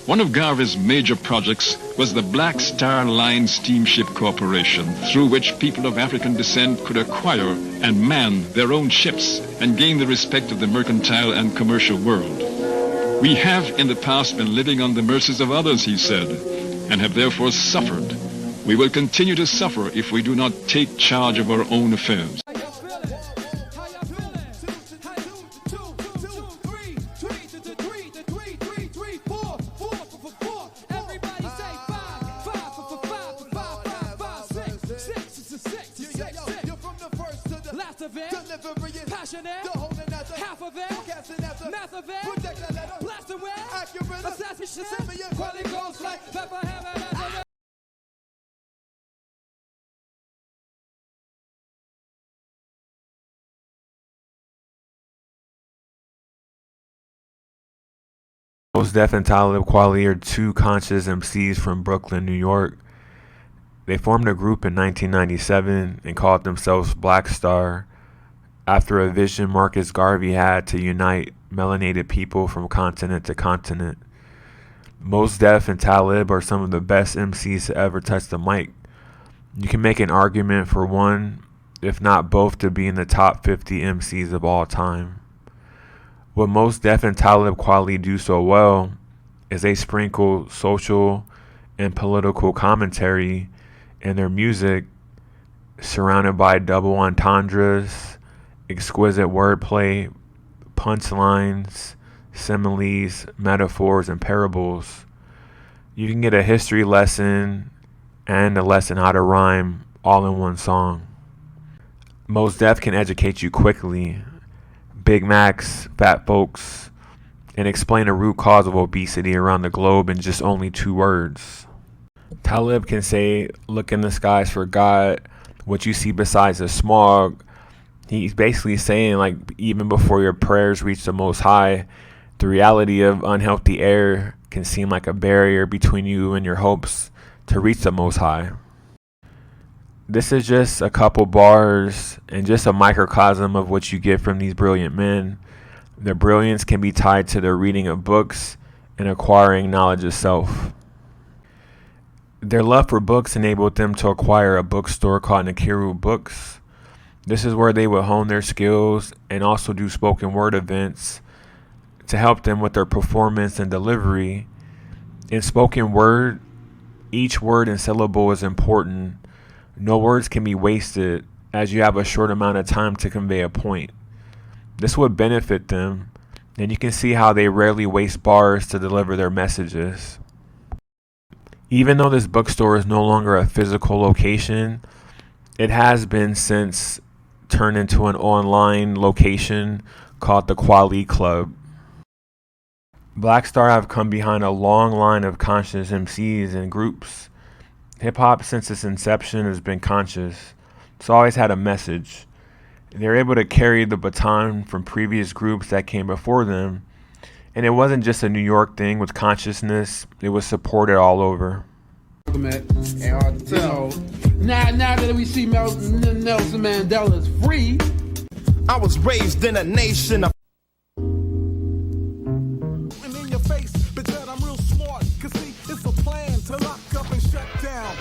One of Garvey's major projects was the BlackStar Line Steamship Corporation, through which people of African descent could acquire and man their own ships and gain the respect of the mercantile and commercial world. We have in the past been living on the mercies of others, he said, and have therefore suffered. We will continue to suffer if we do not take charge of our own affairs. Mos Def and Talib Kweli are two conscious MCs from Brooklyn, New York. They formed a group in 1997 and called themselves BlackStar after a vision Marcus Garvey had to unite melanated people from continent to continent. Mos Def and Talib are some of the best MCs to ever touch the mic. You can make an argument for one, if not both, to be in the top 50 MCs of all time. What Mos Def and Talib Kweli do so well is they sprinkle social and political commentary in their music, surrounded by double entendres, exquisite wordplay, punchlines, similes, metaphors, and parables. You can get a history lesson and a lesson how to rhyme all in one song. Mos Def can educate you quickly, Big Macs, fat folks, and explain the root cause of obesity around the globe in just only 2 words. Talib can say, look in the skies for God, what you see besides the smog. He's basically saying, like, even before your prayers reach the Most High, the reality of unhealthy air can seem like a barrier between you and your hopes to reach the Most High. This is just a couple bars and just a microcosm of what you get from these brilliant men. Their brilliance can be tied to their reading of books and acquiring knowledge itself. Their love for books enabled them to acquire a bookstore called Nuru Books. This is where they would hone their skills and also do spoken word events to help them with their performance and delivery. In spoken word, each word and syllable is important. No words can be wasted, as you have a short amount of time to convey a point. This would benefit them, and you can see how they rarely waste bars to deliver their messages. Even though this bookstore is no longer a physical location, it has been since turned into an online location called the Kweli Club. BlackStar have come behind a long line of conscious MCs and groups. Hip-hop since its inception has been conscious. It's always had a message. They're able to carry the baton from previous groups that came before them. And it wasn't just a New York thing with consciousness. It was supported all over. Now that we see Nelson Mandela's free. I was raised in a nation of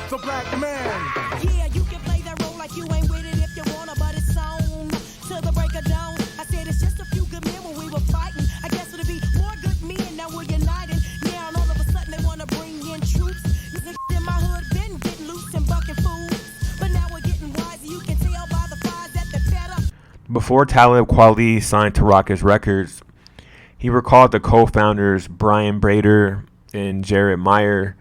the black man. Yeah, you can play that role like you ain't with it if you wanna, but it's on till the break of dawn. I said it's just a few good men when we were fighting. I guess it'll be more good men now we're united. Now and all of a sudden they wanna bring in troops. Niggas in my hood been getting loose and bucking fools, but now we're getting wiser. You can tell by the fires that they're fed up. Before Talib Kweli signed to Rawkus Records, he recalled the co-founders Brian Brader and Jared Meyer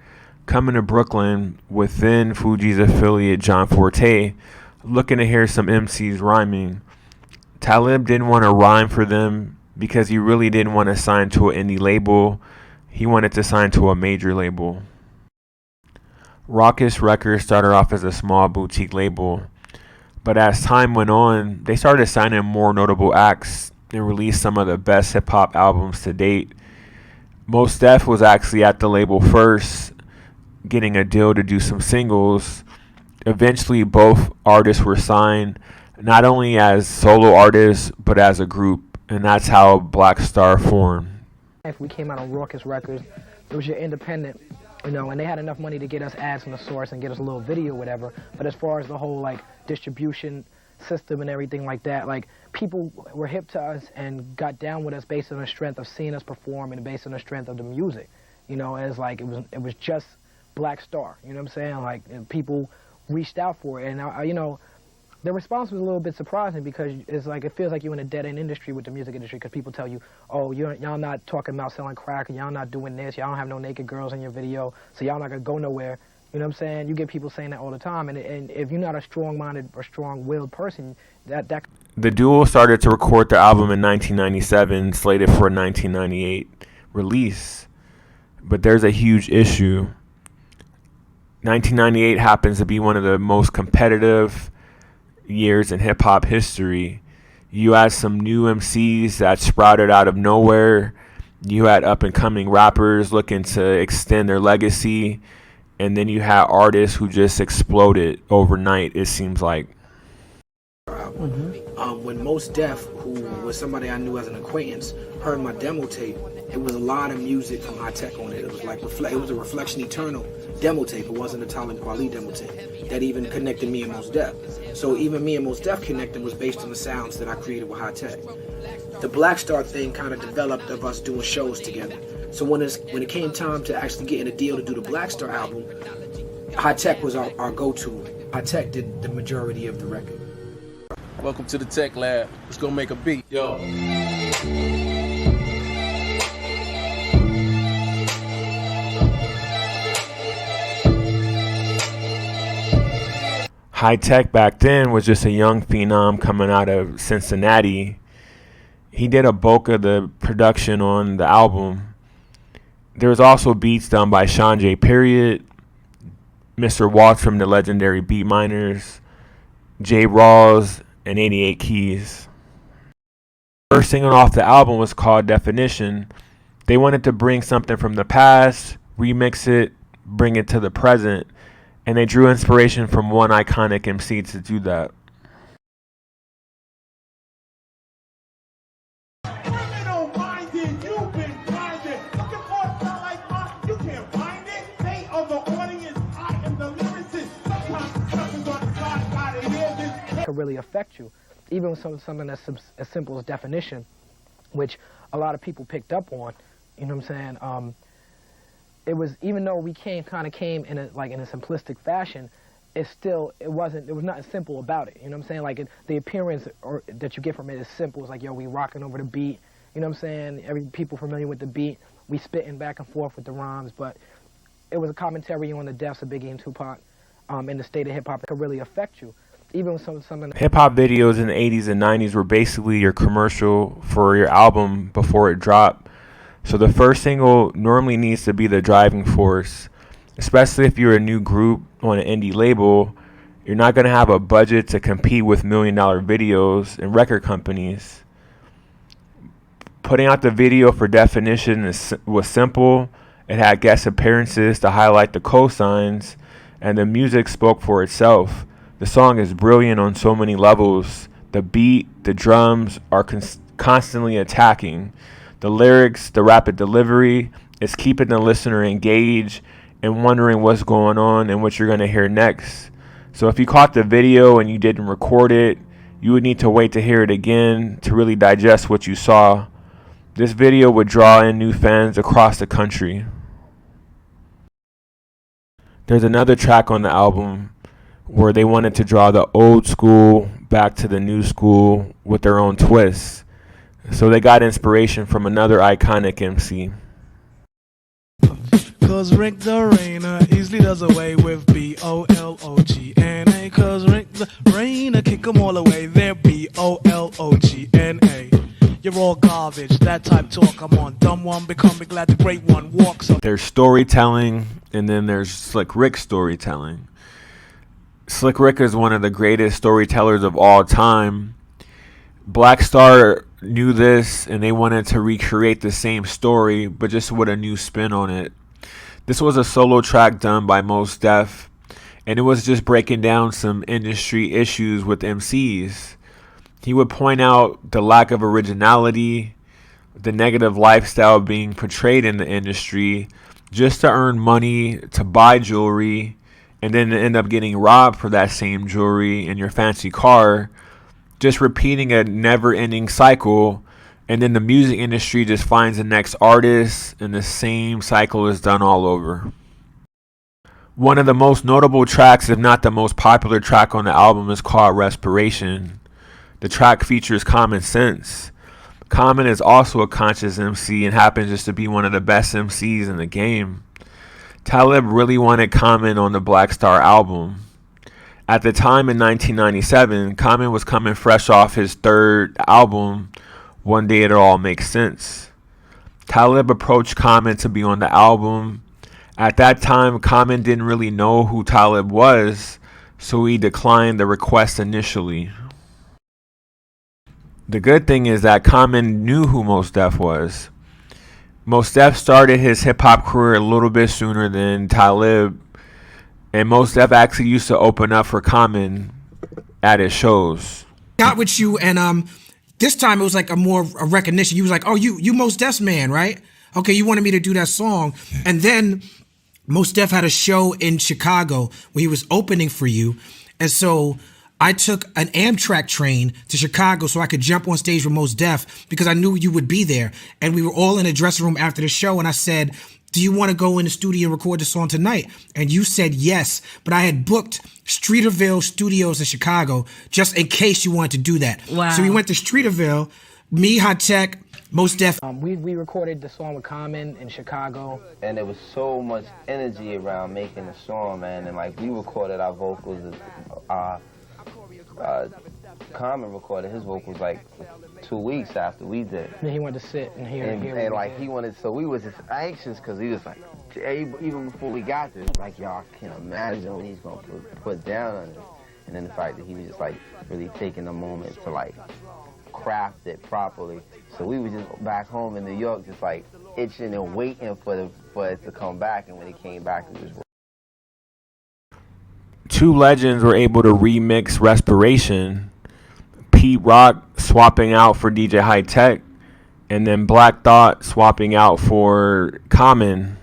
coming to Brooklyn with then Fuji's affiliate John Forte, looking to hear some MCs rhyming. Talib didn't want to rhyme for them because he really didn't want to sign to an indie label. He wanted to sign to a major label. Rawkus Records started off as a small boutique label, but as time went on, they started signing more notable acts and released some of the best hip-hop albums to date. Mos Def was actually at the label first, getting a deal to do some singles. Eventually, both artists were signed, not only as solo artists, but as a group, and that's how BlackStar formed. We came out on Rawkus Records It was your independent, you know, and they had enough money to get us ads from the source and get us a little video, whatever. But as far as the whole like distribution system and everything like that, like people were hip to us and got down with us based on the strength of seeing us perform and based on the strength of the music. You know, as like it was just BlackStar. You know what I'm saying? Like, and people reached out for it, and you know, the response was a little bit surprising because it's like it feels like you're in a dead-end industry with the music industry because people tell you, oh, y'all not talking about selling crack, y'all not doing this, y'all don't have no naked girls in your video, so y'all not gonna go nowhere. You know what I'm saying? You get people saying that all the time, and if you're not a strong-minded or strong-willed person, that. The duo started to record the album in 1997, slated for a 1998 release, but there's a huge issue. 1998 happens to be one of the most competitive years in hip-hop history. You had some new MCs that sprouted out of nowhere. You had up-and-coming rappers looking to extend their legacy. And then you had artists who just exploded overnight, it seems like. When Mos Def, who was somebody I knew as an acquaintance, heard my demo tape, it was a lot of music from High Tech on it. It was like it was a Reflection Eternal demo tape. It wasn't a Talib Kweli demo tape that even connected me and Mos Def. So even me and Mos Def connecting was based on the sounds that I created with High Tech. The BlackStar thing kind of developed of us doing shows together. So when it came time to actually get in a deal to do the BlackStar album, High Tech was our go-to. High Tech did the majority of the record. Welcome to the Tech Lab. Let's go make a beat. Yo. High Tech back then was just a young phenom coming out of Cincinnati. He did a bulk of the production on the album. There was also beats done by Sean J. Period, Mr. Waltz from the legendary Beat Miners, J. Rawls, and 88 Keys. First single off the album was called Definition. They wanted to bring something from the past, remix it, bring it to the present, and they drew inspiration from one iconic MC to do that. Really affect you, even with something as simple as Definition, which a lot of people picked up on. You know what I'm saying? It was, even though we came in a simplistic fashion, it was nothing simple about it. You know what I'm saying? Like the appearance that you get from it is simple. It's like, yo, we rocking over the beat. You know what I'm saying? People familiar with the beat, we spitting back and forth with the rhymes, but it was a commentary on the deaths of Biggie and Tupac, in the state of hip hop. It could really affect you. Even with something hip-hop videos in the 80s and 90s were basically your commercial for your album before it dropped. So the first single normally needs to be the driving force, especially if you're a new group on an indie label. You're not going to have a budget to compete with $1 million videos and record companies. Putting out the video for Definition was simple. It had guest appearances to highlight the cosigns, and the music spoke for itself. The song is brilliant on so many levels. The beat, the drums are constantly attacking. The lyrics, the rapid delivery, is keeping the listener engaged and wondering what's going on and what you're going to hear next. So if you caught the video and you didn't record it, you would need to wait to hear it again to really digest what you saw. This video would draw in new fans across the country. There's another track on the album where they wanted to draw the old school back to the new school with their own twists. So they got inspiration from another iconic MC. Cause Rick the Rainer easily does away with B-O-L-O-G-N-A. Cause Rick the Rainer kick 'em all away, they're B-O-L-O-G-N-A. You're all garbage, that type talk I'm on. Dumb one, becoming glad the great one walks up. There's storytelling, and then there's Slick Rick storytelling. Slick Rick is one of the greatest storytellers of all time. BlackStar knew this, and they wanted to recreate the same story, but just with a new spin on it. This was a solo track done by Mos Def, and it was just breaking down some industry issues with MCs. He would point out the lack of originality, the negative lifestyle being portrayed in the industry, just to earn money to buy jewelry, and then end up getting robbed for that same jewelry in your fancy car, just repeating a never-ending cycle. And then the music industry just finds the next artist, and the same cycle is done all over. One of the most notable tracks, if not the most popular track on the album, is called Respiration. The track features Common Sense. Common is also a conscious MC and happens just to be one of the best MCs in the game. Talib really wanted Common on the BlackStar album. At the time in 1997, Common was coming fresh off his third album, One Day It All Makes Sense. Talib approached Common to be on the album. At that time, Common didn't really know who Talib was, so he declined the request initially. The good thing is that Common knew who Mos Def was. Mos Def started his hip-hop career a little bit sooner than Talib, and Mos Def actually used to open up for Common at his shows. Got with you, and this time it was like a recognition. You was like, oh, you Mos Def's man, right? Okay, you wanted me to do that song. And then Mos Def had a show in Chicago where he was opening for you. And so I took an Amtrak train to Chicago so I could jump on stage with Mos Def because I knew you would be there. And we were all in a dressing room after the show, and I said, do you want to go in the studio and record the song tonight? And you said yes, but I had booked Streeterville Studios in Chicago just in case you wanted to do that. Wow. So we went to Streeterville, me, Hot Tech, Mos Def. We recorded the song with Common in Chicago. And there was so much energy around making the song, man. And like we recorded our vocals, Common recorded his vocals like 2 weeks after we did. Then he wanted to sit and hear. And like he wanted, so we was just anxious because he was like, even before we got this, like y'all can imagine what he's gonna put down on this. And then the fact that he was just like really taking a moment to like craft it properly. So we were just back home in New York, just like itching and waiting for it to come back. And when it came back, it was. Two legends were able to remix Respiration. Pete Rock swapping out for DJ High Tech, and then Black Thought swapping out for Common.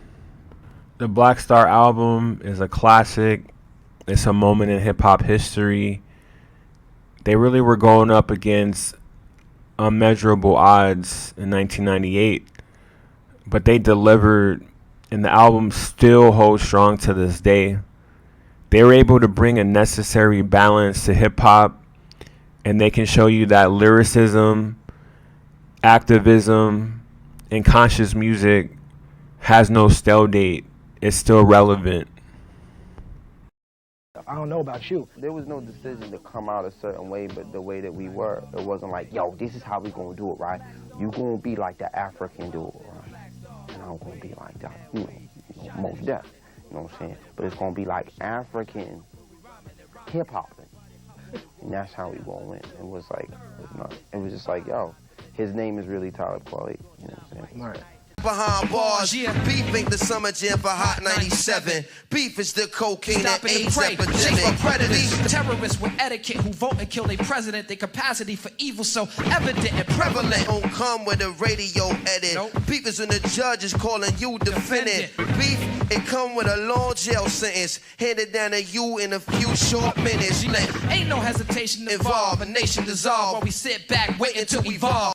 The BlackStar album is a classic. It's a moment in hip-hop history. They really were going up against unmeasurable odds in 1998, but they delivered, and the album still holds strong to this day. They were able to bring a necessary balance to hip-hop, and they can show you that lyricism, activism, and conscious music has no stale date. It's still relevant. I don't know about you. There was no decision to come out a certain way, but the way that we were. It wasn't like, yo, this is how we gonna do it, right? You gonna be like the African dude, right? And I'm gonna be like that, Mos Def. You know what I'm saying? But it's gonna be like African hip hop. And that's how we gonna win. It was like, it was just like, yo, his name is really Talib Kweli. You know what I'm saying? Right. Behind bars, beef ain't the summer jam for Hot 97. Beef is the cocaine and AIDS epidemic. Predators, terrorists with etiquette who vote and kill their president. Their capacity for evil so evident and prevalent. Don't come with a radio edit. Nope. Beef is when the judge is calling you defendant. Beef, it come with a long jail sentence handed down to you in a few short minutes. Ain't no hesitation to involve, a nation dissolve while we sit back waiting to evolve.